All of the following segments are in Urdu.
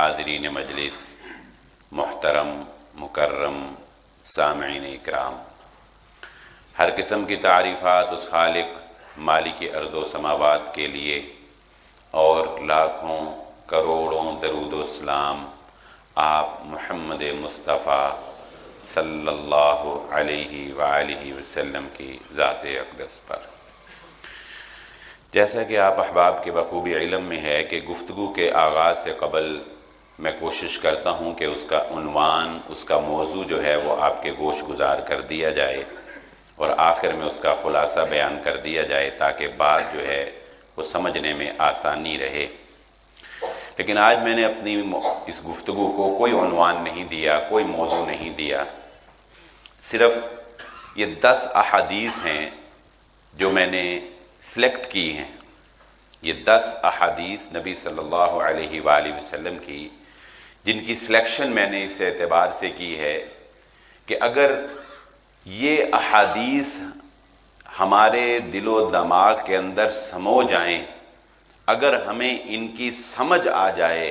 حاضرین مجلس، محترم مکرم سامعین اکرام، ہر قسم کی تعریفات اس خالق مالک ارض و سماوات کے لیے، اور لاکھوں کروڑوں درود و سلام آپ محمد مصطفیٰ صلی اللہ علیہ وآلہ وسلم کی ذات اقدس پر۔ جیسا کہ آپ احباب کے بخوبی علم میں ہے کہ گفتگو کے آغاز سے قبل میں کوشش کرتا ہوں کہ اس کا عنوان، اس کا موضوع جو ہے وہ آپ کے گوش گزار کر دیا جائے، اور آخر میں اس کا خلاصہ بیان کر دیا جائے تاکہ بات جو ہے وہ سمجھنے میں آسانی رہے۔ لیکن آج میں نے اپنی اس گفتگو کو کوئی عنوان نہیں دیا، کوئی موضوع نہیں دیا، صرف یہ 10 احادیث ہیں جو میں نے سلیکٹ کی ہیں۔ یہ 10 احادیث نبی صلی اللہ علیہ وآلہ وسلم کی، جن کی سلیکشن میں نے اس اعتبار سے کی ہے کہ اگر یہ احادیث ہمارے دل و دماغ کے اندر سمو جائیں، اگر ہمیں ان کی سمجھ آ جائے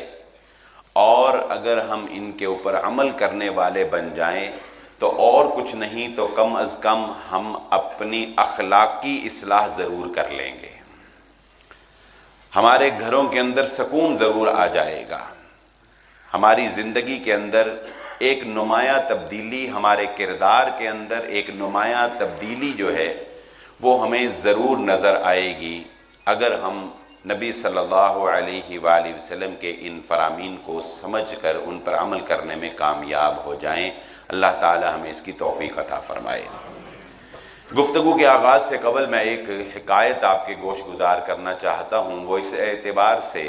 اور اگر ہم ان کے اوپر عمل کرنے والے بن جائیں تو اور کچھ نہیں تو کم از کم ہم اپنی اخلاقی اصلاح ضرور کر لیں گے، ہمارے گھروں کے اندر سکون ضرور آ جائے گا، ہماری زندگی کے اندر ایک نمایاں تبدیلی، ہمارے کردار کے اندر ایک نمایاں تبدیلی جو ہے وہ ہمیں ضرور نظر آئے گی اگر ہم نبی صلی اللہ علیہ وآلہ وسلم کے ان فرامین کو سمجھ کر ان پر عمل کرنے میں کامیاب ہو جائیں۔ اللہ تعالی ہمیں اس کی توفیق عطا فرمائے۔ گفتگو کے آغاز سے قبل میں ایک حکایت آپ کے گوش گزار کرنا چاہتا ہوں، وہ اس اعتبار سے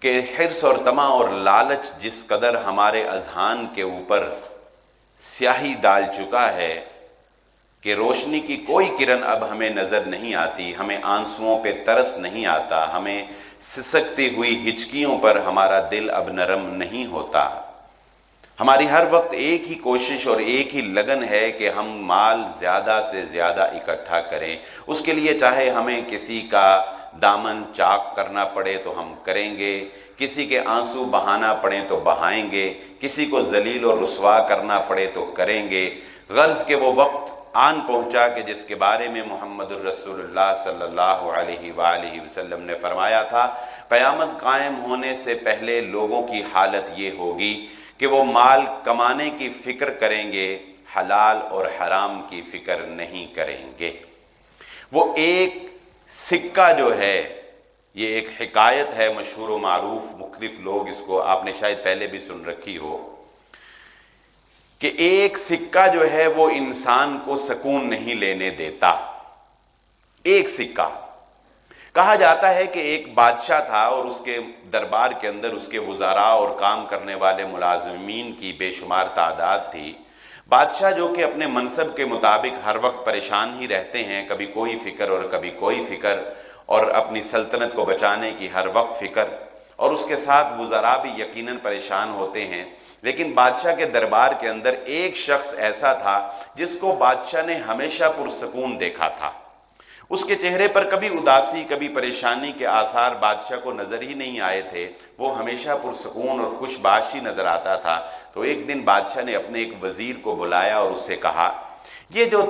کہ حرص اور طمع اور لالچ جس قدر ہمارے اذہان کے اوپر سیاہی ڈال چکا ہے کہ روشنی کی کوئی کرن اب ہمیں نظر نہیں آتی، ہمیں آنسوؤں پہ ترس نہیں آتا، ہمیں سسکتی ہوئی ہچکیوں پر ہمارا دل اب نرم نہیں ہوتا۔ ہماری ہر وقت ایک ہی کوشش اور ایک ہی لگن ہے کہ ہم مال زیادہ سے زیادہ اکٹھا کریں، اس کے لیے چاہے ہمیں کسی کا دامن چاک کرنا پڑے تو ہم کریں گے، کسی کے آنسو بہانا پڑے تو بہائیں گے، کسی کو ذلیل اور رسوا کرنا پڑے تو کریں گے۔ غرض کہ وہ وقت آن پہنچا کہ جس کے بارے میں محمد الرسول اللہ صلی اللہ علیہ وآلہ وسلم نے فرمایا تھا، قیامت قائم ہونے سے پہلے لوگوں کی حالت یہ ہوگی کہ وہ مال کمانے کی فکر کریں گے، حلال اور حرام کی فکر نہیں کریں گے۔ وہ ایک سکہ جو ہے، یہ ایک حکایت ہے مشہور و معروف، مختلف لوگ اس کو آپ نے شاید پہلے بھی سن رکھی ہو، کہ ایک سکہ جو ہے وہ انسان کو سکون نہیں لینے دیتا۔ ایک سکہ، کہا جاتا ہے کہ ایک بادشاہ تھا اور اس کے دربار کے اندر اس کے وزراء اور کام کرنے والے ملازمین کی بے شمار تعداد تھی۔ بادشاہ جو کہ اپنے منصب کے مطابق ہر وقت پریشان ہی رہتے ہیں، کبھی کوئی فکر اور کبھی کوئی فکر، اور اپنی سلطنت کو بچانے کی ہر وقت فکر، اور اس کے ساتھ وزراء بھی یقیناً پریشان ہوتے ہیں۔ لیکن بادشاہ کے دربار کے اندر ایک شخص ایسا تھا جس کو بادشاہ نے ہمیشہ پرسکون دیکھا تھا، اس کے چہرے پر کبھی اداسی کبھی پریشانی کے آثار بادشاہ کو نظر ہی نہیں آئے تھے، وہ ہمیشہ پرسکون اور خوش باش ہی نظر آتا تھا۔ تو ایک دن بادشاہ نے اپنے ایک وزیر کو بلایا اور اس سے کہا، یہ جو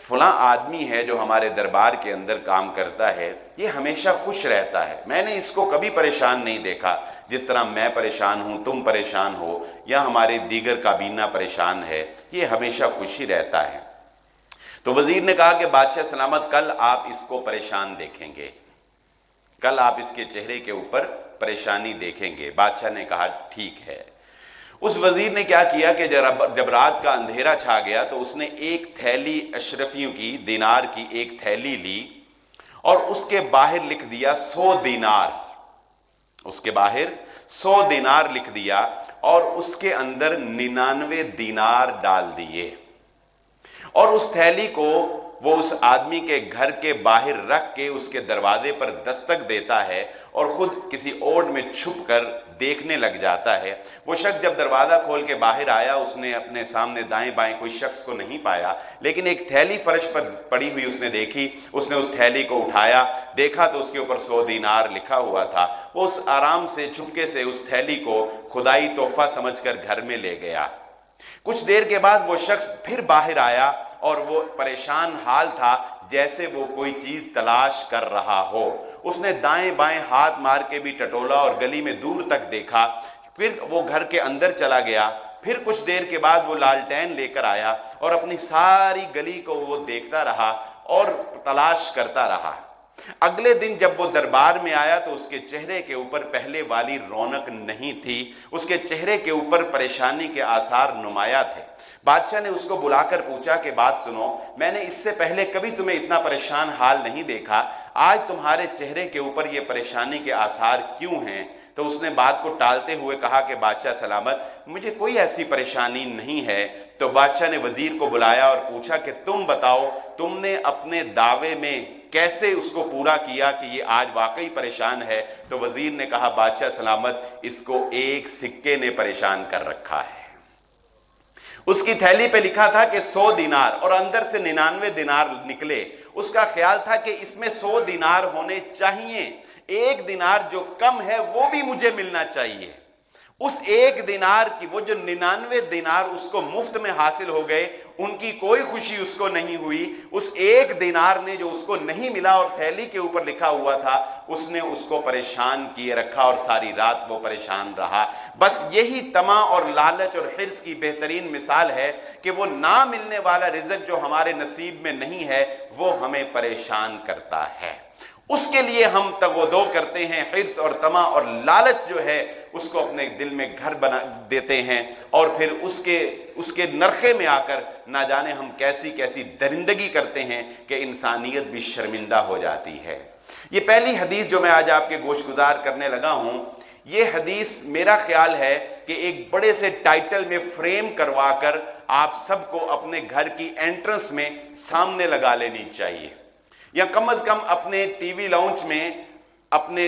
فلاں آدمی ہے جو ہمارے دربار کے اندر کام کرتا ہے، یہ ہمیشہ خوش رہتا ہے، میں نے اس کو کبھی پریشان نہیں دیکھا، جس طرح میں پریشان ہوں، تم پریشان ہو، یا ہمارے دیگر کابینہ پریشان ہے، یہ ہمیشہ خوش ہی رہتا ہے۔ تو وزیر نے کہا کہ بادشاہ سلامت، کل آپ اس کو پریشان دیکھیں گے، کل آپ اس کے چہرے کے اوپر پریشانی دیکھیں گے۔ بادشاہ نے کہا ٹھیک ہے۔ اس وزیر نے کیا کیا کہ جب رات کا اندھیرا چھا گیا تو اس نے ایک تھیلی اشرفیوں کی، دینار کی ایک تھیلی لی اور اس کے باہر لکھ دیا 100 دینار، اس کے باہر 100 دینار لکھ دیا اور اس کے اندر 99 دینار ڈال دیے، اور اس تھیلی کو وہ اس آدمی کے گھر کے باہر رکھ کے اس کے دروازے پر دستک دیتا ہے اور خود کسی اوٹ میں چھپ کر دیکھنے لگ جاتا ہے۔ وہ شخص جب دروازہ کھول کے باہر آیا، اس نے اپنے سامنے دائیں بائیں کوئی شخص کو نہیں پایا، لیکن ایک تھیلی فرش پر پڑی ہوئی اس نے دیکھی۔ اس نے اس تھیلی کو اٹھایا، دیکھا تو اس کے اوپر 100 دینار لکھا ہوا تھا۔ وہ اس آرام سے چپکے سے اس تھیلی کو خدائی تحفہ سمجھ کر گھر میں لے گیا۔ کچھ دیر کے بعد وہ شخص پھر باہر آیا اور وہ پریشان حال تھا، جیسے وہ کوئی چیز تلاش کر رہا ہو۔ اس نے دائیں بائیں ہاتھ مار کے بھی ٹٹولا اور گلی میں دور تک دیکھا۔ پھر وہ گھر کے اندر چلا گیا۔ پھر کچھ دیر کے بعد وہ لالٹین لے کر آیا اور اپنی ساری گلی کو وہ دیکھتا رہا اور تلاش کرتا رہا۔ اگلے دن جب وہ دربار میں آیا تو اس کے چہرے کے اوپر پہلے والی رونق نہیں تھی، اس کے چہرے کے اوپر پریشانی کے آثار نمایاں تھے۔ بادشاہ نے اس کو بلا کر پوچھا کہ بات سنو، میں نے اس سے پہلے کبھی تمہیں اتنا پریشان حال نہیں دیکھا، آج تمہارے چہرے کے اوپر یہ پریشانی کے آثار کیوں ہیں؟ تو اس نے بات کو ٹالتے ہوئے کہا کہ بادشاہ سلامت، مجھے کوئی ایسی پریشانی نہیں ہے۔ تو بادشاہ نے وزیر کو بلایا اور پوچھا کہ تم بتاؤ، تم نے اپنے دعوے میں کیسے اس کو پورا کیا کہ یہ آج واقعی پریشان ہے؟ تو وزیر نے کہا بادشاہ سلامت، اس کو ایک سکے نے پریشان کر رکھا ہے۔ اس کی تھیلی پہ لکھا تھا کہ 100 دینار اور اندر سے 99 دینار نکلے۔ اس کا خیال تھا کہ اس میں 100 دینار ہونے چاہیے، ایک دینار جو کم ہے وہ بھی مجھے ملنا چاہیے۔ اس ایک دینار کی وہ جو 99 دینار اس کو مفت میں حاصل ہو گئے، ان کی کوئی خوشی اس کو نہیں ہوئی۔ اس ایک دینار نے جو اس کو نہیں ملا اور تھیلی کے اوپر لکھا ہوا تھا، اس نے اس کو پریشان کیے رکھا اور ساری رات وہ پریشان رہا۔ بس یہی طمع اور لالچ اور حرص کی بہترین مثال ہے کہ وہ نہ ملنے والا رزق جو ہمارے نصیب میں نہیں ہے وہ ہمیں پریشان کرتا ہے۔ اس کے لیے ہم تغودو کرتے ہیں، حرص اور طمع اور لالچ جو ہے اس کو اپنے دل میں گھر بنا دیتے ہیں، اور پھر اس کے نرخے میں آ کر نہ جانے ہم کیسی کیسی درندگی کرتے ہیں کہ انسانیت بھی شرمندہ ہو جاتی ہے۔ یہ پہلی حدیث جو میں آج آپ کے گوش گزار کرنے لگا ہوں، یہ حدیث میرا خیال ہے کہ ایک بڑے سے ٹائٹل میں فریم کروا کر آپ سب کو اپنے گھر کی انٹرنس میں سامنے لگا لینی چاہیے، یا کم از کم اپنے ٹی وی لاؤنج میں اپنے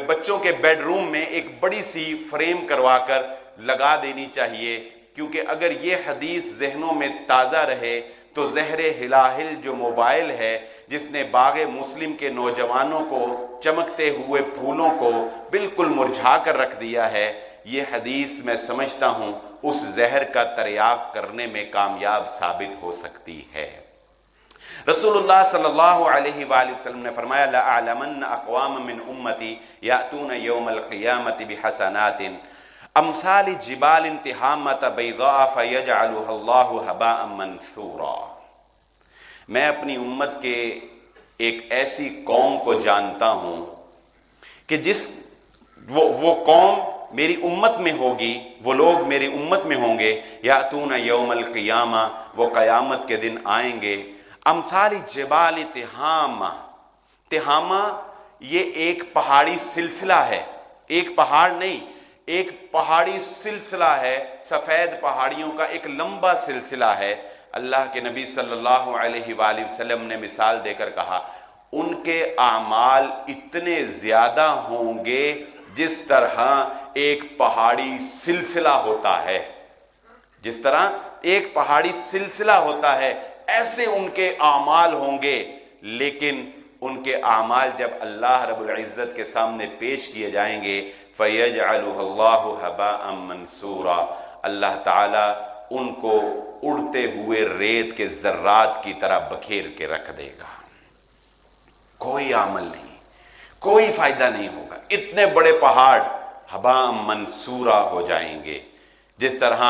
بچوں کے بیڈ روم میں ایک بڑی سی فریم کروا کر لگا دینی چاہیے، کیونکہ اگر یہ حدیث ذہنوں میں تازہ رہے تو زہر ہلاہل جو موبائل ہے جس نے باغ مسلم کے نوجوانوں کو، چمکتے ہوئے پھولوں کو بالکل مرجھا کر رکھ دیا ہے، یہ حدیث میں سمجھتا ہوں اس زہر کا تریاق کرنے میں کامیاب ثابت ہو سکتی ہے۔ رسول اللہ صلی اللہ علیہ وآلہ وسلم نے فرمایا لَأَعْلَمَنَّ أَقْوَامًا مِّنْ أُمَّتِي يَأْتُونَ يَوْمَ الْقِيَامَةِ بِحَسَنَاتٍ أَمْثَالِ جِبَالٍ تِحَامَةَ بَيْضَاءَ فَيَجْعَلُهَا اللَّهُ هَبَاءً مَّنثُورًا۔ میں اپنی امت کے ایک ایسی قوم کو جانتا ہوں کہ وہ قوم میری امت میں ہوگی، وہ لوگ میری امت میں ہوں گے، یاتون یوم القیامہ، وہ قیامت کے دن آئیں گے، امثال جبال تہامہ۔ تہامہ یہ ایک پہاڑی سلسلہ ہے، ایک پہاڑ نہیں، ایک پہاڑی سلسلہ ہے، سفید پہاڑیوں کا ایک لمبا سلسلہ ہے۔ اللہ کے نبی صلی اللہ علیہ وآلہ وسلم نے مثال دے کر کہا ان کے اعمال اتنے زیادہ ہوں گے جس طرح ایک پہاڑی سلسلہ ہوتا ہے، جس طرح ایک پہاڑی سلسلہ ہوتا ہے ایسے ان کے اعمال ہوں گے، لیکن ان کے اعمال جب اللہ رب العزت کے سامنے پیش کیے جائیں گے فَيَجْعَلُهُ اللَّهُ هَبَاءً مَّنثُورًا، اللہ تعالیٰ ان کو اڑتے ہوئے ریت کے ذرات کی طرح بکھیر کے رکھ دے گا۔ کوئی عمل نہیں، کوئی فائدہ نہیں ہوگا، اتنے بڑے پہاڑ ہباء منصورہ ہو جائیں گے، جس طرح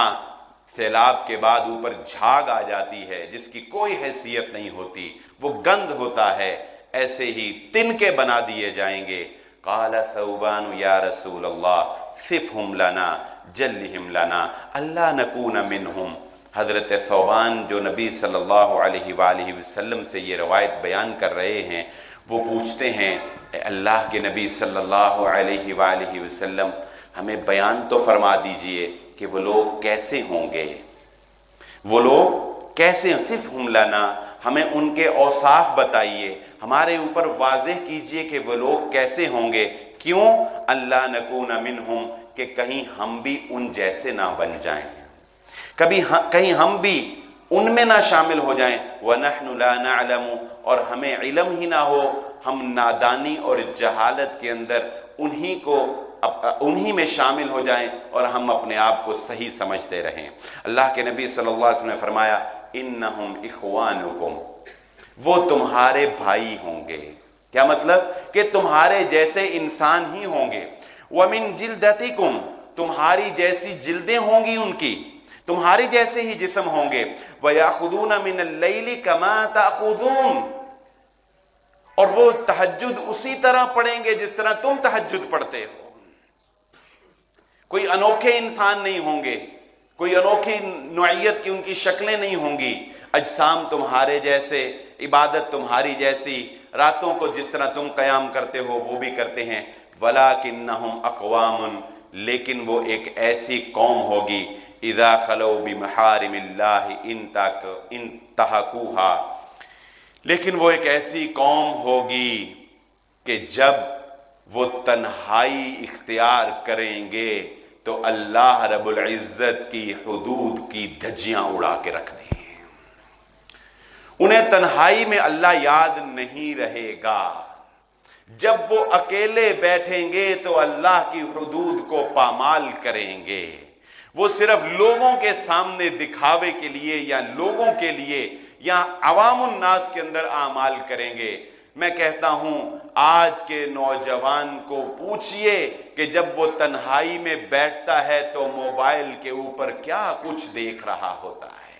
سیلاب کے بعد اوپر جھاگ آ جاتی ہے جس کی کوئی حیثیت نہیں ہوتی، وہ گند ہوتا ہے، ایسے ہی تنکے بنا دیے جائیں گے۔ قال ثوبان یا رسول اللہ صفہم لنا جلہم لنا اللہ نکون منہم۔ حضرت ثوبان جو نبی صلی اللہ علیہ وآلہ وسلم سے یہ روایت بیان کر رہے ہیں، وہ پوچھتے ہیں اے اللہ کے نبی صلی اللہ علیہ وآلہ وسلم ہمیں بیان تو فرما دیجئے کہ وہ لوگ کیسے ہوں گے، وہ لوگ کیسے، صفہم لنا، ہمیں ان کے اوصاف بتائیے، ہمارے اوپر واضح کیجئے کہ وہ لوگ کیسے ہوں گے. کیوں؟ اللہ نکون منہم، کہ کہیں ہم بھی ان جیسے نہ بن جائیں، کہیں ہم بھی ان میں نہ شامل ہو جائیں. وَنَحْنُ لَا نَعْلَمُ، اور ہمیں علم ہی نہ ہو، ہم نادانی اور جہالت کے اندر انہی میں شامل ہو جائیں اور ہم اپنے آپ کو صحیح سمجھتے رہیں. اللہ کے نبی صلی اللہ علیہ وسلم نے فرمایا انہم اخوانکم، وہ تمہارے بھائی ہوں گے. کیا مطلب؟ کہ تمہارے جیسے انسان ہی ہوں گے. وَمِن جِلْدَتِكُمْ، تمہاری جیسی جلدیں ہوں گی ان کی، تمہاری جیسے ہی جسم ہوں گے. وَيَأْخُذُونَ مِنَ اللَّيْلِ كَمَا تَأْخُذُونَ، اور وہ تہجد اسی طرح پڑھیں گے جس طرح تم تہجد پڑھتے ہو. کوئی انوکھے انسان نہیں ہوں گے، کوئی انوکھی نوعیت کی ان کی شکلیں نہیں ہوں گی. اجسام تمہارے جیسے، عبادت تمہاری جیسی، راتوں کو جس طرح تم قیام کرتے ہو وہ بھی کرتے ہیں. وَلَكِنَّهُمْ أَقْوَامٌ، لیکن وہ ایک ایسی قوم ہوگی اِذَا خَلَوْا بِمَحَارِمِ اللَّهِ انْتَهَكُوهَا، لیکن وہ ایک ایسی قوم ہوگی کہ جب وہ تنہائی اختیار کریں گے تو اللہ رب العزت کی حدود کی دھجیاں اڑا کے رکھ دیں. انہیں تنہائی میں اللہ یاد نہیں رہے گا. جب وہ اکیلے بیٹھیں گے تو اللہ کی حدود کو پامال کریں گے. وہ صرف لوگوں کے سامنے دکھاوے کے لیے یا لوگوں کے لیے یا عوام الناس کے اندر اعمال کریں گے. میں کہتا ہوں آج کے نوجوان کو پوچھئے کہ جب وہ تنہائی میں بیٹھتا ہے تو موبائل کے اوپر کیا کچھ دیکھ رہا ہوتا ہے.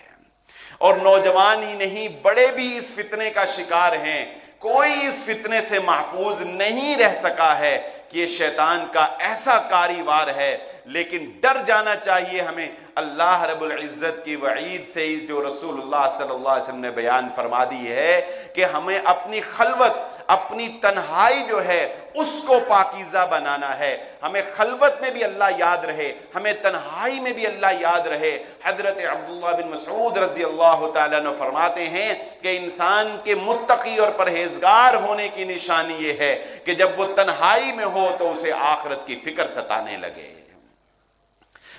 اور نوجوان ہی نہیں، بڑے بھی اس فتنے کا شکار ہیں. کوئی اس فتنے سے محفوظ نہیں رہ سکا ہے کہ یہ شیطان کا ایسا کاریوار ہے. لیکن ڈر جانا چاہیے ہمیں اللہ رب العزت کی وعید سے، جو رسول اللہ صلی اللہ علیہ وسلم نے بیان فرما دی ہے کہ ہمیں اپنی خلوت، اپنی تنہائی جو ہے اس کو پاکیزہ بنانا ہے. ہمیں خلوت میں بھی اللہ یاد رہے، ہمیں تنہائی میں بھی اللہ یاد رہے. حضرت عبداللہ بن مسعود رضی اللہ تعالیٰ عنہ فرماتے ہیں کہ انسان کے متقی اور پرہیزگار ہونے کی نشانی یہ ہے کہ جب وہ تنہائی میں ہو تو اسے آخرت کی فکر ستانے لگے.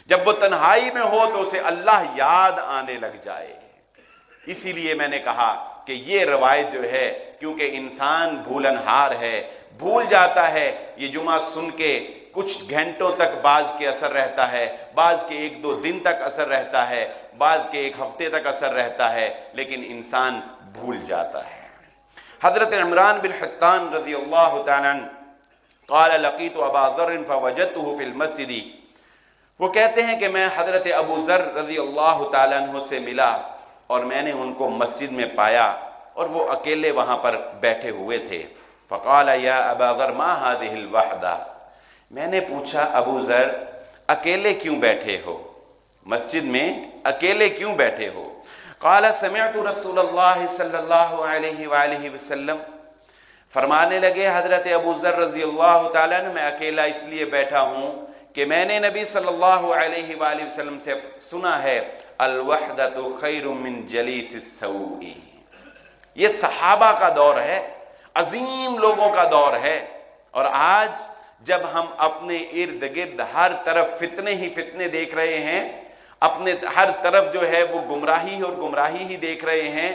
جب وہ تنہائی میں ہو تو اسے اللہ یاد آنے لگ جائے. اسی لیے میں نے کہا کہ یہ روایت جو ہے، کیونکہ انسان بھولنہار ہے، بھول جاتا ہے. یہ جمعہ سن کے کچھ گھنٹوں تک بعض کے اثر رہتا ہے، بعض کے 1-2 دن تک اثر رہتا ہے، بعض کے 1 ہفتے تک اثر رہتا ہے، لیکن انسان بھول جاتا ہے. حضرت عمران بن حطان رضی اللہ تعالیٰ عنہ قال لقیت ابا ذر فوجدته فی المسجد، وہ کہتے ہیں کہ میں حضرت ابو ذر رضی اللہ تعالیٰ عنہ سے ملا اور میں نے ان کو مسجد میں پایا اور وہ اکیلے وہاں پر بیٹھے ہوئے تھے. فقال یا ابا ذر ما هذه الوحدہ، میں نے پوچھا ابو ذر اکیلے کیوں بیٹھے ہو، مسجد میں اکیلے کیوں بیٹھے ہو؟ قال سمعت رسول اللہ صلی اللہ علیہ وآلہ وسلم، فرمانے لگے حضرت ابو ذر رضی اللہ تعالیٰ عنہ میں اکیلا اس لیے بیٹھا ہوں کہ میں نے نبی صلی اللہ علیہ وآلہ وسلم سے سنا ہے الوحدۃ خیر من جلیس السوء. یہ صحابہ کا دور ہے، عظیم لوگوں کا دور ہے. اور آج جب ہم اپنے ارد گرد ہر طرف فتنے ہی فتنے دیکھ رہے ہیں، اپنے ہر طرف جو ہے وہ گمراہی اور گمراہی ہی دیکھ رہے ہیں،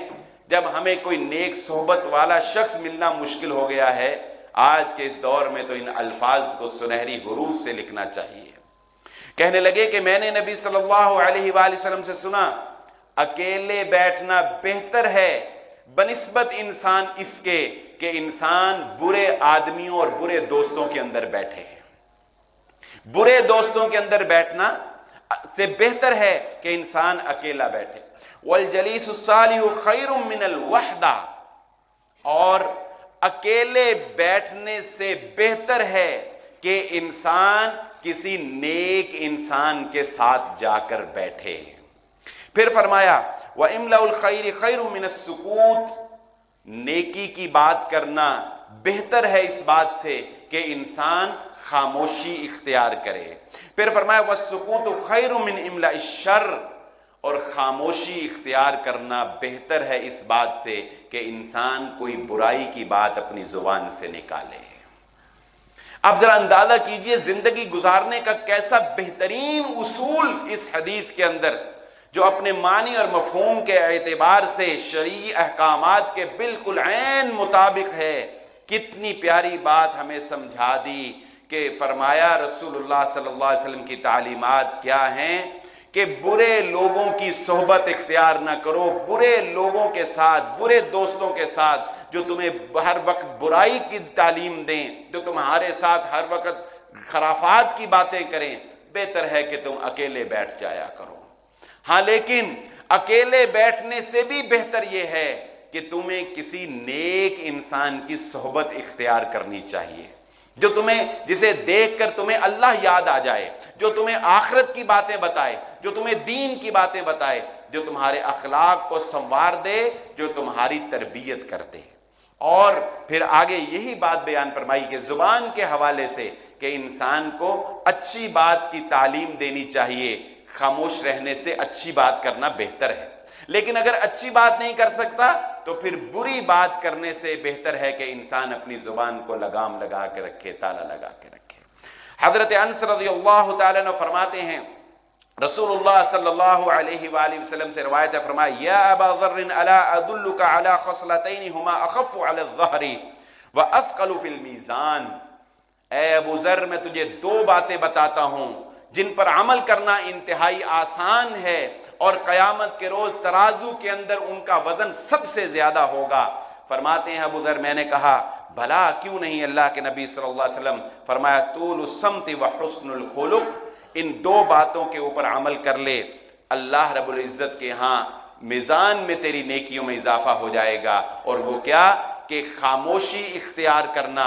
جب ہمیں کوئی نیک صحبت والا شخص ملنا مشکل ہو گیا ہے، آج کے اس دور میں تو ان الفاظ کو سنہری حروف سے لکھنا چاہیے. کہنے لگے کہ میں نے نبی صلی اللہ علیہ وآلہ وسلم سے سنا اکیلے بیٹھنا بہتر ہے بنسبت انسان اس کے کہ انسان برے آدمیوں اور برے دوستوں کے اندر بیٹھے. برے دوستوں کے اندر بیٹھنا سے بہتر ہے کہ انسان اکیلا بیٹھے. والجلیس الصالح خیر من الوحدہ، اور اکیلے بیٹھنے سے بہتر ہے کہ انسان کسی نیک انسان کے ساتھ جا کر بیٹھے. پھر فرمایا وَإِمْلَأُ الْخَيْرِ خَيْرٌ مِّنَ السُّكُوتِ، نیکی کی بات کرنا بہتر ہے اس بات سے کہ انسان خاموشی اختیار کرے. پھر فرمایا وَالسُّكُوتُ خَيْرٌ مِّنْ إِمْلَاءِ الشَّرِّ، اور خاموشی اختیار کرنا بہتر ہے اس بات سے کہ انسان کوئی برائی کی بات اپنی زبان سے نکالے۔ اب ذرا اندازہ کیجئے زندگی گزارنے کا کیسا بہترین اصول اس حدیث کے اندر، جو اپنے معنی اور مفہوم کے اعتبار سے شرعی احکامات کے بالکل عین مطابق ہے۔ کتنی پیاری بات ہمیں سمجھا دی کہ فرمایا رسول اللہ صلی اللہ علیہ وسلم کی تعلیمات کیا ہیں کہ برے لوگوں کی صحبت اختیار نہ کرو، برے لوگوں کے ساتھ، برے دوستوں کے ساتھ جو تمہیں ہر وقت برائی کی تعلیم دیں، جو تمہارے ساتھ ہر وقت خرافات کی باتیں کریں، بہتر ہے کہ تم اکیلے بیٹھ جایا کرو۔ ہاں لیکن اکیلے بیٹھنے سے بھی بہتر یہ ہے کہ تمہیں کسی نیک انسان کی صحبت اختیار کرنی چاہیے، جو جسے دیکھ کر تمہیں اللہ یاد آ جائے، جو تمہیں آخرت کی باتیں بتائے، جو تمہیں دین کی باتیں بتائے، جو تمہارے اخلاق کو سنوار دے، جو تمہاری تربیت کرتے۔ اور پھر آگے یہی بات بیان فرمائی کہ زبان کے حوالے سے کہ انسان کو اچھی بات کی تعلیم دینی چاہیے، خاموش رہنے سے اچھی بات کرنا بہتر ہے۔ لیکن اگر اچھی بات نہیں کر سکتا تو پھر بری بات کرنے سے بہتر ہے کہ انسان اپنی زبان کو لگام لگا کے رکھے، تالا لگا کے رکھے۔ حضرت انس رضی اللہ تعالیٰ عنہ فرماتے ہیں، رسول اللہ صلی اللہ علیہ وآلہ وسلم سے روایت ہے، فرمایا یا ابا ذر الا ادلک علی خصلتین ہما اخف علی الظہر واثقل فی المیزان، اے ابو ذر میں تجھے دو باتیں بتاتا ہوں جن پر عمل کرنا انتہائی آسان ہے اور قیامت کے روز ترازو کے اندر ان کا وزن سب سے زیادہ ہوگا۔ فرماتے ہیں ابو ذر، میں نے کہا بھلا کیوں نہیں اللہ کے نبی صلی اللہ علیہ وسلم؟ فرمایا طول الصمت وحسن الخلق، ان دو باتوں کے اوپر عمل کر لے، اللہ رب العزت کے ہاں میزان میں تیری نیکیوں میں اضافہ ہو جائے گا۔ اور وہ کیا کہ خاموشی اختیار کرنا،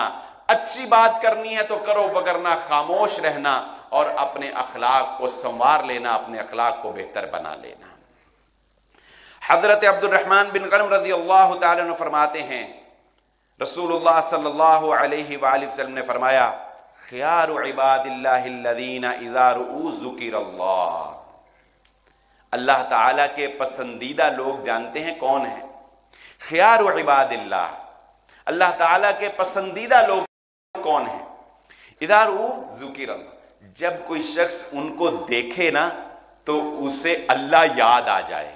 اچھی بات کرنی ہے تو کرو، وگرنہ خاموش رہنا اور اپنے اخلاق کو سنوار لینا، اپنے اخلاق کو بہتر بنا لینا۔ حضرت عبد الرحمن بن غنم رضی اللہ تعالیٰ عنہ فرماتے ہیں، رسول اللہ صلی اللہ علیہ وآلہ وسلم نے فرمایا خیار عباد اللہ الذین اذا رؤوا ذکر اللہ، اللہ تعالیٰ کے پسندیدہ لوگ جانتے ہیں کون ہیں؟ خیار عباد اللہ، اللہ تعالیٰ کے پسندیدہ لوگ کون ہیں؟ اذا رؤوا ذکر اللہ، جب کوئی شخص ان کو دیکھے نا تو اسے اللہ یاد آ جائے۔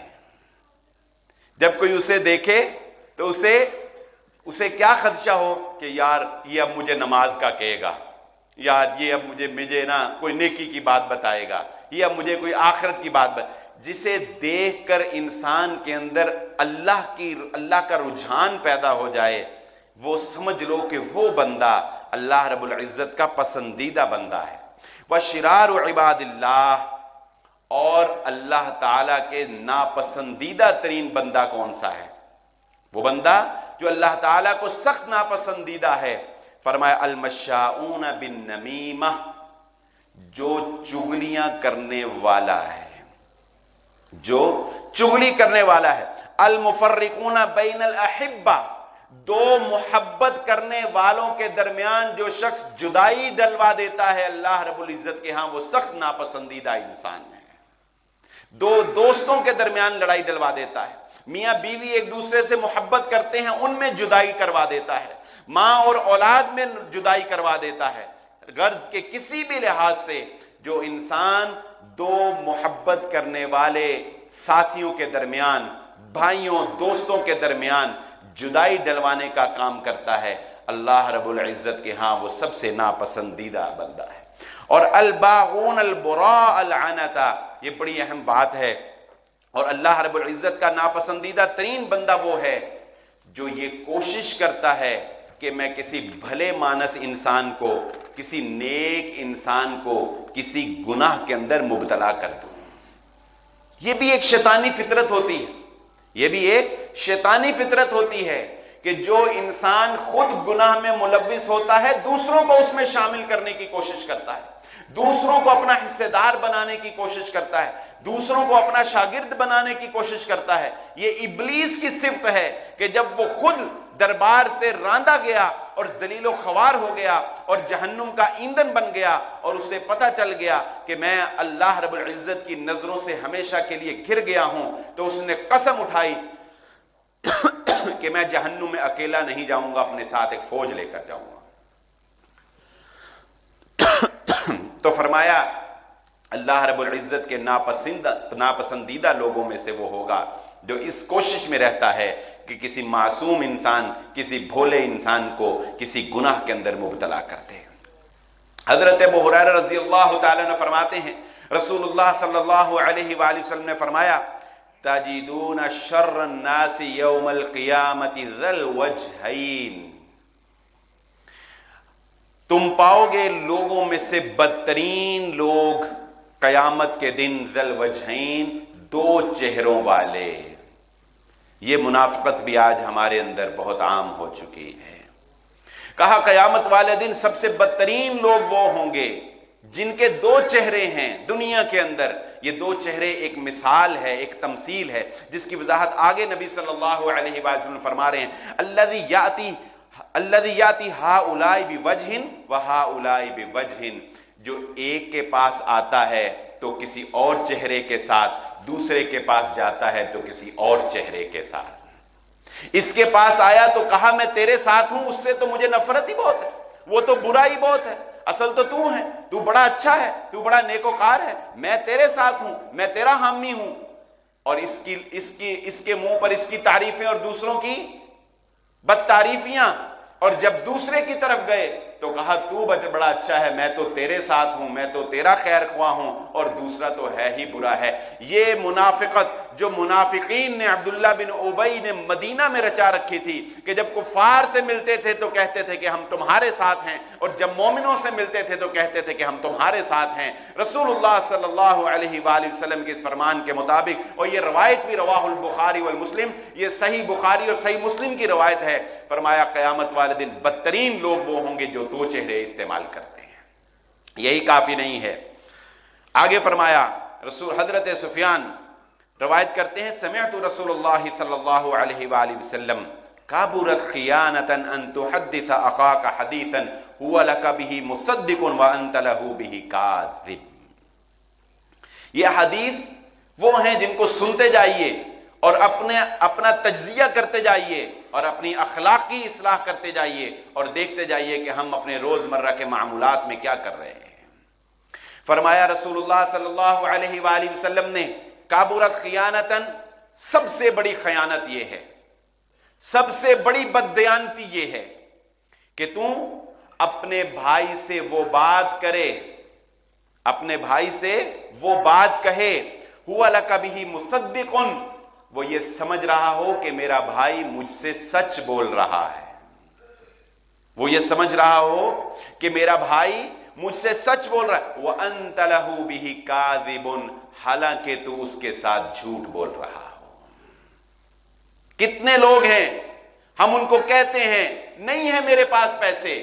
جب کوئی اسے دیکھے تو اسے کیا خدشہ ہو کہ یار یہ اب مجھے نماز کا کہے گا، یار یہ اب مجھے نا کوئی نیکی کی بات بتائے گا، یہ اب مجھے کوئی آخرت کی بات جسے دیکھ کر انسان کے اندر اللہ کا رجحان پیدا ہو جائے، وہ سمجھ لو کہ وہ بندہ اللہ رب العزت کا پسندیدہ بندہ ہے۔ وَشِرَارُ عِبَادِ اللَّهِ، اور اللہ تعالیٰ کے ناپسندیدہ ترین بندہ کون سا ہے؟ وہ بندہ جو اللہ تعالیٰ کو سخت ناپسندیدہ ہے۔ فرمایا المشاؤون بالنمیمہ، جو چغلیاں کرنے والا ہے، جو چغلی کرنے والا ہے۔ المفرقون بین الاحبہ، دو محبت کرنے والوں کے درمیان جو شخص جدائی ڈلوا دیتا ہے اللہ رب العزت کے ہاں وہ سخت ناپسندیدہ انسان ہے۔ دو دوستوں کے درمیان لڑائی ڈلوا دیتا ہے، میاں بیوی ایک دوسرے سے محبت کرتے ہیں ان میں جدائی کروا دیتا ہے، ماں اور اولاد میں جدائی کروا دیتا ہے، غرض کے کسی بھی لحاظ سے جو انسان دو محبت کرنے والے ساتھیوں کے درمیان، بھائیوں دوستوں کے درمیان جدائی ڈلوانے کا کام کرتا ہے، اللہ رب العزت کے ہاں وہ سب سے ناپسندیدہ بندہ ہے۔ اور الباغون البراء العنتا، یہ بڑی اہم بات ہے، اور اللہ رب العزت کا ناپسندیدہ ترین بندہ وہ ہے جو یہ کوشش کرتا ہے کہ میں کسی بھلے مانس انسان کو، کسی نیک انسان کو کسی گناہ کے اندر مبتلا کر دوں۔ یہ بھی ایک شیطانی فطرت ہوتی ہے، یہ بھی ایک شیطانی فطرت ہوتی ہے کہ جو انسان خود گناہ میں ملوث ہوتا ہے دوسروں کو اس میں شامل کرنے کی کوشش کرتا ہے، دوسروں کو اپنا حصہ دار بنانے کی کوشش کرتا ہے، دوسروں کو اپنا شاگرد بنانے کی کوشش کرتا ہے۔ یہ ابلیس کی صفت ہے کہ جب وہ خود دربار سے راندا گیا اور ذلیل و خوار ہو گیا اور جہنم کا ایندھن بن گیا اور اسے پتہ چل گیا کہ میں اللہ رب العزت کی نظروں سے ہمیشہ کے لیے گھر گیا ہوں، تو اس نے قسم اٹھائی کہ میں جہنم میں اکیلا نہیں جاؤں گا، اپنے ساتھ ایک فوج لے کر جاؤں گا۔ تو فرمایا اللہ رب العزت کے ناپسندیدہ لوگوں میں سے وہ ہوگا جو اس کوشش میں رہتا ہے کہ کسی معصوم انسان، کسی بھولے انسان کو کسی گناہ کے اندر مبتلا کرتے ہیں۔ حضرت ابو ہریرہ رضی اللہ تعالیٰ عنہ فرماتے ہیں رسول اللہ صلی اللہ علیہ وآلہ وسلم نے فرمایا تجدون شر الناس یوم القیامت ذی الوجہین، تم پاؤ گے لوگوں میں سے بدترین لوگ قیامت کے دن ذی الوجہین، دو چہروں والے۔ یہ منافقت بھی آج ہمارے اندر بہت عام ہو چکی ہے۔ کہا قیامت والے دن سب سے بدترین لوگ وہ ہوں گے جن کے دو چہرے ہیں دنیا کے اندر۔ یہ دو چہرے ایک مثال ہے، ایک تمثیل ہے، جس کی وضاحت آگے نبی صلی اللہ علیہ وسلم فرما رہے ہیں الذی یاتی ہؤلاء بوجہ وہؤلاء بوجہ، جو ایک کے پاس آتا ہے تو کسی اور چہرے کے ساتھ، دوسرے کے پاس جاتا ہے تو کسی اور چہرے کے ساتھ۔ اس کے پاس آیا تو کہا میں تیرے ساتھ ہوں، اس سے تو مجھے نفرت ہی بہت ہے، وہ تو برا ہی بہت ہے، اصل تو ہے، تو بڑا اچھا ہے، تو بڑا نیکوکار ہے، میں تیرے ساتھ ہوں، میں تیرا حامی ہوں، اور اس کے منہ پر اس کی تعریفیں اور دوسروں کی بد تعریفیاں، اور جب دوسرے کی طرف گئے تو کہا تو بڑا اچھا ہے، میں تو تیرے ساتھ ہوں، میں تو تیرا خیر خواہ ہوں، اور دوسرا تو ہے ہی برا ہے۔ یہ منافقت جو منافقین نے، عبداللہ بن ابی نے مدینہ میں رچا رکھی تھی کہ جب کفار سے ملتے تھے تو کہتے تھے کہ ہم تمہارے ساتھ ہیں، اور جب مومنوں سے ملتے تھے تو کہتے تھے کہ ہم تمہارے ساتھ ہیں۔ رسول اللہ صلی اللہ علیہ وآلہ وسلم کے اس فرمان کے مطابق، اور یہ روایت بھی رواہ البخاری والمسلم، یہ صحیح بخاری اور صحیح مسلم کی روایت ہے، فرمایا قیامت والے دن بدترین لوگ وہ ہوں گے جو دو چہرے استعمال کرتے ہیں۔ یہی کافی نہیں ہے، آگے فرمایا حضرت سفیان روایت کرتے ہیں سمعت رسول اللہ صلی اللہ علیہ وآلہ وسلم کابرت خیانتا ان تحدث اخاک حدیثا هو لك به مصدق وانت له به کاذب۔ یہ حدیث وہ ہیں جن کو سنتے جائیے اور اپنا تجزیہ کرتے جائیے اور اپنی اخلاقی اصلاح کرتے جائیے اور دیکھتے جائیے کہ ہم اپنے روزمرہ کے معمولات میں کیا کر رہے ہیں۔ فرمایا رسول اللہ صلی اللہ علیہ وآلہ وسلم نے کابرت خیانتاً، سب سے بڑی خیانت یہ ہے، سب سے بڑی بددیانتی یہ ہے کہ تم اپنے بھائی سے وہ بات کرے، اپنے بھائی سے وہ بات کہے، ہوا لک بہ مصدق، وہ یہ سمجھ رہا ہو کہ میرا بھائی مجھ سے سچ بول رہا ہے، وہ یہ سمجھ رہا ہو کہ میرا بھائی مجھ سے سچ بول رہا ہے، وَأَنْتَ لَهُ بِهِ كَاذِبٌ، حالانکہ تو اس کے ساتھ جھوٹ بول رہا ہو۔ کتنے لوگ ہیں ہم ان کو کہتے ہیں نہیں ہے میرے پاس پیسے،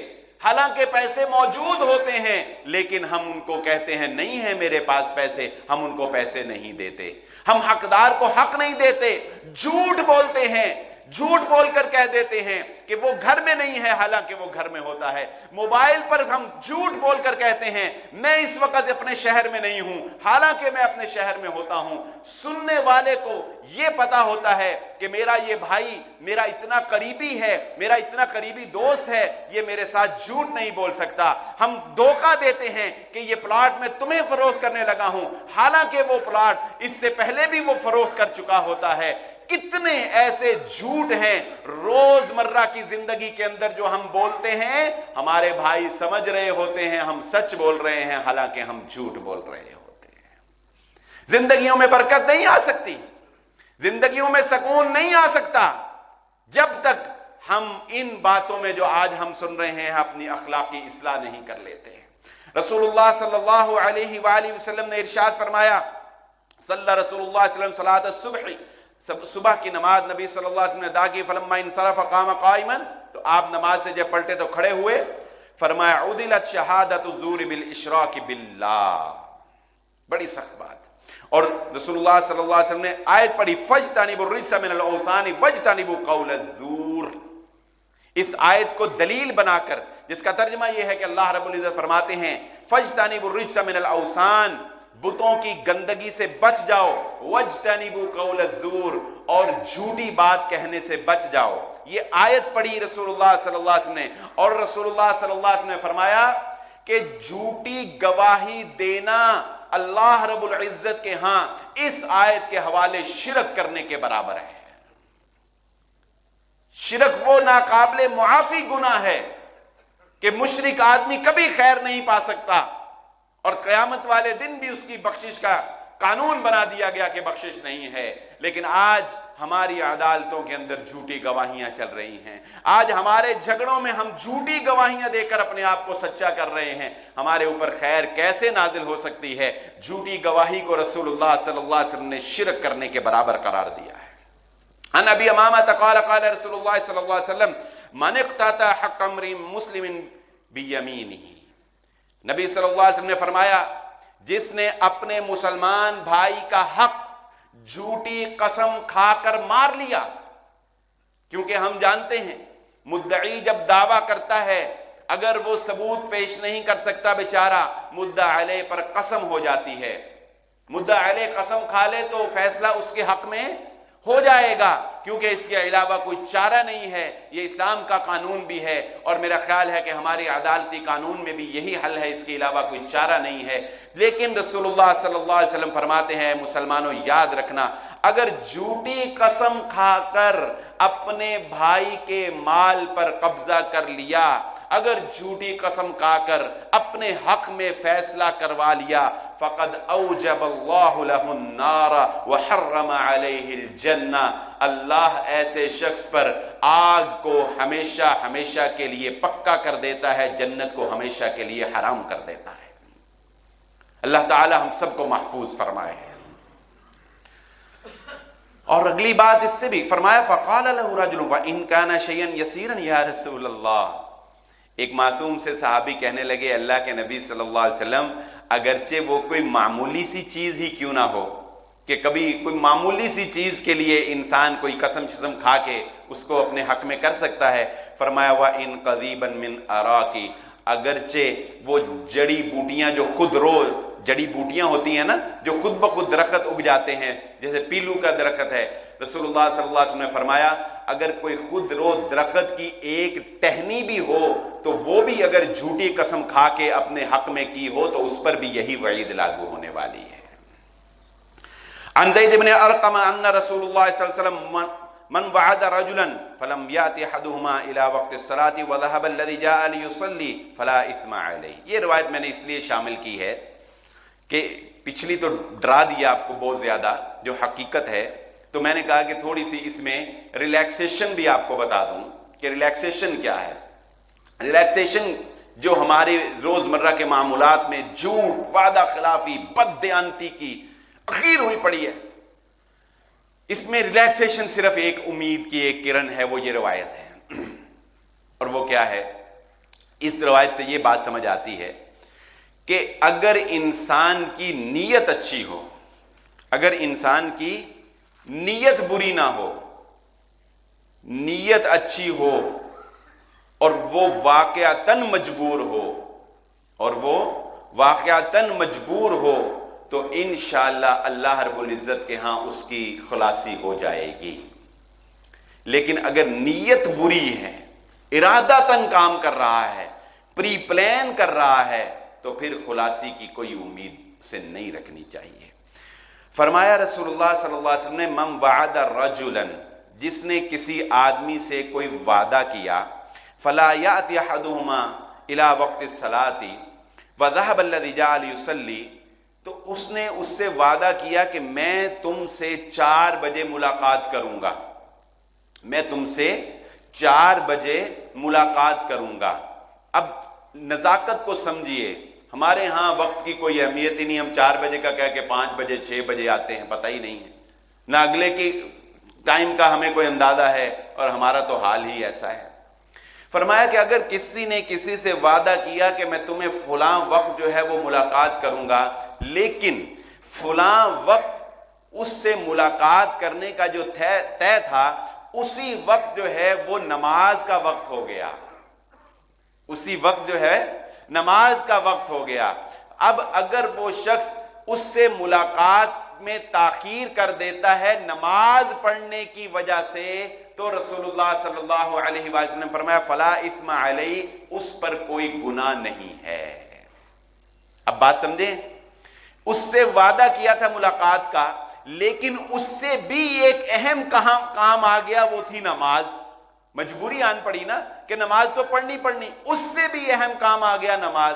حالانکہ پیسے موجود ہوتے ہیں، لیکن ہم ان کو کہتے ہیں نہیں ہے میرے پاس پیسے، ہم ان کو پیسے نہیں دیتے، ہم حقدار کو حق نہیں دیتے، جھوٹ بولتے ہیں، جھوٹ بول کر کہہ دیتے ہیں کہ وہ گھر میں نہیں ہے، حالانکہ وہ گھر میں ہوتا ہے۔ موبائل پر ہم جھوٹ بول کر کہتے ہیں میں اس وقت اپنے شہر میں نہیں ہوں، حالانکہ میں اپنے شہر میں ہوتا ہوں۔ سننے والے کو یہ پتا ہوتا ہے کہ میرا یہ بھائی میرا اتنا قریبی ہے، میرا اتنا قریبی دوست ہے، یہ میرے ساتھ جھوٹ نہیں بول سکتا۔ ہم دھوکہ دیتے ہیں کہ یہ پلاٹ میں تمہیں فروخت کرنے لگا ہوں، حالانکہ وہ پلاٹ اس سے پہلے بھی وہ فروخت کر چکا ہوتا ہے۔ کتنے ایسے جھوٹ ہیں روزمرہ کی زندگی کے اندر جو ہم بولتے ہیں، ہمارے بھائی سمجھ رہے ہوتے ہیں ہم سچ بول رہے ہیں، حالانکہ ہم جھوٹ بول رہے ہوتے ہیں۔ زندگیوں میں برکت نہیں آ سکتی، زندگیوں میں سکون نہیں آ سکتا جب تک ہم ان باتوں میں جو آج ہم سن رہے ہیں اپنی اخلاقی اصلاح نہیں کر لیتے۔ رسول اللہ صلی اللہ علیہ وآلہ وسلم نے ارشاد فرمایا، صلی رسول اللہ صلی اللہ علیہ وسلم صلاۃ الصبح، صبح کی نماز نبی صلی اللہ علیہ وسلم نے ادا کی، فلما انصرف قام قائما، تو آپ نماز سے جب پلٹے تو کھڑے ہوئے، فرمایا عدلت شہادت الزور بالاشراک باللہ، بڑی سخت بات۔ اور رسول اللہ صلی اللہ علیہ وسلم نے آیت پڑھی فاجتنبوا الرجس من الاوثان واجتنبوا قول الزور، اس آیت کو دلیل بنا کر، جس کا ترجمہ یہ ہے کہ اللہ رب العزت فرماتے ہیں فَاجْتَنِبُوا الرِّجْسَ مِنَ الْأَوْثَانِ، بتوں کی گندگی سے بچ جاؤ، وَاجْتَنِبُوا قَوْلَ الزُّورِ، اور جھوٹی بات کہنے سے بچ جاؤ۔ یہ آیت پڑھی رسول اللہ صلی اللہ علیہ وسلم نے، اور رسول اللہ صلی اللہ علیہ وسلم نے فرمایا کہ جھوٹی گواہی دینا اللہ رب العزت کے ہاں اس آیت کے حوالے شرک کرنے کے برابر ہے۔ شرک وہ ناقابل معافی گناہ ہے کہ مشرک آدمی کبھی خیر نہیں پا سکتا، اور قیامت والے دن بھی اس کی بخشش کا قانون بنا دیا گیا کہ بخشش نہیں ہے۔ لیکن آج ہماری عدالتوں کے اندر جھوٹی گواہیاں چل رہی ہیں، آج ہمارے جھگڑوں میں ہم جھوٹی گواہیاں دے کر اپنے آپ کو سچا کر رہے ہیں۔ ہمارے اوپر خیر کیسے نازل ہو سکتی ہے؟ جھوٹی گواہی کو رسول اللہ صلی اللہ علیہ وسلم نے شرک کرنے کے برابر قرار دیا ہے۔ عن ابی امامہ قال قال رسول اللہ صلی اللہ علیہ وسلم من اقتطع حق امرئ مسلم بیمینہ، نبی صلی اللہ علیہ وسلم نے فرمایا جس نے اپنے مسلمان بھائی کا حق جھوٹی قسم کھا کر مار لیا، کیونکہ ہم جانتے ہیں مدعی جب دعویٰ کرتا ہے اگر وہ ثبوت پیش نہیں کر سکتا بیچارہ، مدعا علیہ پر قسم ہو جاتی ہے، مدعا علیہ قسم کھا لے تو فیصلہ اس کے حق میں ہو جائے گا، کیونکہ اس کے علاوہ کوئی چارہ نہیں ہے۔ یہ اسلام کا قانون بھی ہے، اور میرا خیال ہے کہ ہماری عدالتی قانون میں بھی یہی حل ہے، اس کے علاوہ کوئی چارہ نہیں ہے۔ لیکن رسول اللہ صلی اللہ علیہ وسلم فرماتے ہیں مسلمانوں یاد رکھنا، اگر جھوٹی قسم کھا کر اپنے بھائی کے مال پر قبضہ کر لیا، اگر جھوٹی قسم کھا کر اپنے حق میں فیصلہ کروا لیا، فقد اوجب اللہ لہ النار وحرم علیہ الجنہ، اللہ ایسے شخص پر آگ کو ہمیشہ ہمیشہ کے لیے پکا کر دیتا ہے، جنت کو ہمیشہ کے لیے حرام کر دیتا ہے۔ اللہ تعالی ہم سب کو محفوظ فرمائے۔ اور اگلی بات اس سے بھی فرمایا فقال له رجل وان كان شيئا يسيرا یا رسول اللہ، ایک معصوم سے صحابی کہنے لگے اللہ کے نبی صلی اللہ علیہ وسلم اگرچہ وہ کوئی معمولی سی چیز ہی کیوں نہ ہو، کہ کبھی کوئی معمولی سی چیز کے لیے انسان کوئی قسم شسم کھا کے اس کو اپنے حق میں کر سکتا ہے، فرمایا وَإِن قَذِيبًا مِّنْ أَرَاكِ، اگرچہ وہ جڑی بوٹیاں جو خود رو جڑی بوٹیاں ہوتی ہیں نا جو خود بخود درخت اگ جاتے ہیں، جیسے پیلو کا درخت ہے، رسول اللہ صلی اللہ علیہ وسلم نے فرمایا اگر کوئی خود رو درخت کی ایک ٹہنی بھی ہو تو وہ بھی اگر جھوٹی قسم کھا کے اپنے حق میں کی ہو تو اس پر بھی یہی وعید لاگو ہونے والی ہے۔ عن زید بن ارقم ان رسول اللہ صلی اللہ علیہ وسلم من وعد رجلا فلم یات احدهما الى وقت الصلاة وذهب الذي جاء ليصلي فلا اثم عليه۔ یہ روایت میں نے اس لیے شامل کی ہے کہ پچھلی تو ڈرا دیا آپ کو بہت زیادہ جو حقیقت ہے، تو میں نے کہا کہ تھوڑی سی اس میں ریلیکسیشن بھی آپ کو بتا دوں کہ ریلیکسیشن کیا ہے۔ ریلیکسیشن جو ہمارے روزمرہ کے معاملات میں جھوٹ، وعدہ خلافی، بد دیانتی کی اخیر ہوئی پڑی ہے، اس میں ریلیکسیشن صرف ایک امید کی ایک کرن ہے، وہ یہ روایت ہے۔ اور وہ کیا ہے؟ اس روایت سے یہ بات سمجھ آتی ہے کہ اگر انسان کی نیت اچھی ہو، اگر انسان کی نیت بری نہ ہو، نیت اچھی ہو اور وہ واقعتاً مجبور ہو، اور وہ واقعتاً مجبور ہو تو انشاءاللہ اللہ رب العزت کے ہاں اس کی خلاصی ہو جائے گی۔ لیکن اگر نیت بری ہے، ارادتاً کام کر رہا ہے، پری پلان کر رہا ہے، تو پھر خلاصی کی کوئی امید سے نہیں رکھنی چاہیے۔ فرمایا رسول اللہ صلی اللہ علیہ وسلم نے من وعد رجلا، جس نے کسی آدمی سے کوئی وعدہ کیا، فلا یأتی احدہما الی وقت الصلاۃ وذهب الذی جاء لیصلی، تو اس نے اس سے وعدہ کیا کہ میں تم سے 4 بجے ملاقات کروں گا، میں تم سے 4 بجے ملاقات کروں گا۔ اب نزاکت کو سمجھیے، ہمارے ہاں وقت کی کوئی اہمیت ہی نہیں، ہم 4 بجے کا کہہ کے 5 بجے 6 بجے آتے ہیں، پتہ ہی نہیں ہے، نہ اگلے کی ٹائم کا ہمیں کوئی اندازہ ہے، اور ہمارا تو حال ہی ایسا ہے۔ فرمایا کہ اگر کسی نے کسی سے وعدہ کیا کہ میں تمہیں فلاں وقت جو ہے وہ ملاقات کروں گا، لیکن فلاں وقت اس سے ملاقات کرنے کا جو طے تھا اسی وقت جو ہے وہ نماز کا وقت ہو گیا، اسی وقت جو ہے نماز کا وقت ہو گیا۔ اب اگر وہ شخص اس سے ملاقات میں تاخیر کر دیتا ہے نماز پڑھنے کی وجہ سے، تو رسول اللہ صلی اللہ علیہ وسلم نے فرمایا فلا اثم علیہ، اس پر کوئی گناہ نہیں ہے۔ اب بات سمجھیں، اس سے وعدہ کیا تھا ملاقات کا، لیکن اس سے بھی ایک اہم کام آ گیا، وہ تھی نماز۔ مجبوری آن پڑی نا کہ نماز تو پڑھنی، اس سے بھی اہم کام آ گیا نماز۔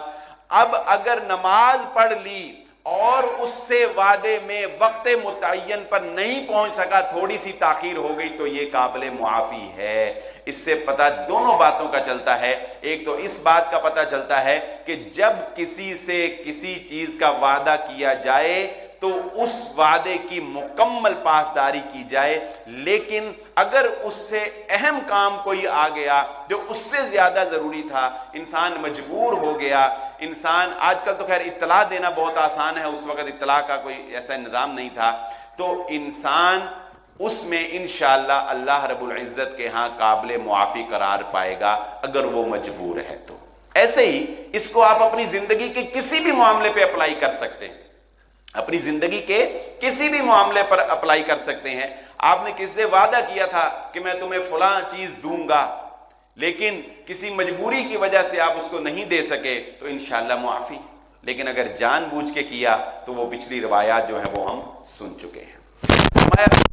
اب اگر نماز پڑھ لی اور اس سے وعدے میں وقت متعین پر نہیں پہنچ سکا، تھوڑی سی تاخیر ہو گئی، تو یہ قابل معافی ہے۔ اس سے پتہ دونوں باتوں کا چلتا ہے، ایک تو اس بات کا پتہ چلتا ہے کہ جب کسی سے کسی چیز کا وعدہ کیا جائے تو اس وعدے کی مکمل پاسداری کی جائے، لیکن اگر اس سے اہم کام کوئی آ گیا جو اس سے زیادہ ضروری تھا، انسان مجبور ہو گیا، انسان آج کل تو خیر اطلاع دینا بہت آسان ہے، اس وقت اطلاع کا کوئی ایسا نظام نہیں تھا، تو انسان اس میں انشاءاللہ اللہ رب العزت کے ہاں قابل معافی قرار پائے گا اگر وہ مجبور ہے تو۔ ایسے ہی اس کو آپ اپنی زندگی کے کسی بھی معاملے پہ اپلائی کر سکتے ہیں، اپنی زندگی کے کسی بھی معاملے پر اپلائی کر سکتے ہیں۔ آپ نے کسی سے وعدہ کیا تھا کہ میں تمہیں فلاں چیز دوں گا، لیکن کسی مجبوری کی وجہ سے آپ اس کو نہیں دے سکے، تو انشاءاللہ معافی۔ لیکن اگر جان بوجھ کے کیا تو وہ پچھلی روایات جو ہیں وہ ہم سن چکے ہیں۔